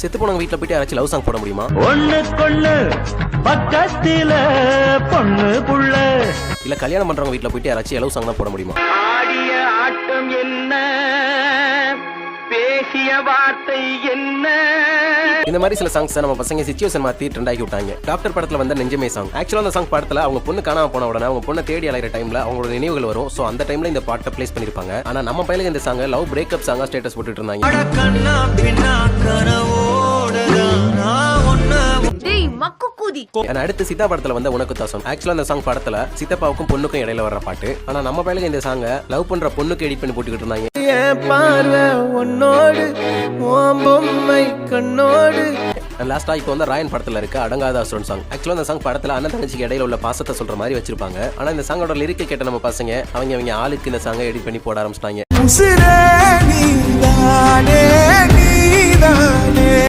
செத்து போனவங்க வீட்ல போயிட்டு யாராச்சும் லவ் சாங் போட முடியுமா? ஒண்ணுக்கொண்ணு பக்கத்தில பொண்ணு புள்ள. இல்ல கல்யாணம் பண்றவங்க வீட்ல போயிட்டு யாராச்சும் லவ் சாங் தான் போட முடியுமா? ஆடிய ஆட்டம் என்ன, பேசிய வார்த்தை என்ன. இந்த மாதிரி சில சாங்ஸ் நம்ம பசங்க சிச்சுவேஷன் மாத்தி ட்ரெண்ட் ஆகி விட்டாங்க. டாக்டர் படத்துல வந்த நெஞ்சமே சாங். ஆக்சுவலா அந்த சாங் படத்துல அவங்க பொண்ணு காணாம போன உடனே அவங்க பொண்ணை தேடி அலைகிற டைம்ல அவங்களோட நினைவுகள் வரும். சோ அந்த டைம்ல இந்த பாட்டை பிளேஸ் பண்ணிருப்பாங்க. ஆனா நம்ம பையலுக்கு இந்த சாங் லவ் பிரேக்கப் சாங்கா ஸ்டேட்டஸ் போட்டுட்டு இருந்தாங்க. அடுத்து சீதா படத்துல வந்த உனக்கு தாசம். ஆக்சுவலா அந்த சாங் படத்துல சித்தப்பாவுக்கும் பொண்ணுக்கும் இடையில வர்ற பாட்டு. ஆனா நம்ம பையலுக்கு இந்த சாங் லவ் பண்ற பொண்ணுக்கு எடிட் பண்ணி போட்டுக்கிட்டு இருந்தாங்க. லாஸ்டா இப்போ வந்து ராயன் படத்துல இருக்க அடங்காத அசுரன் சாங். ஆக்சுவலா இந்த சாங் படத்துல அண்ணன் தங்கச்சிக்கு இடையில உள்ள பாசத்தை சொல்ற மாதிரி வச்சிருப்பாங்க. ஆனா இந்த சாங்கோட லிரிக்கை கேட்ட நம்ம பசங்க அவங்க ஆளுக்கு இந்த சாங்கை எடிட் பண்ணி போட ஆரம்பிச்சிட்டாங்க.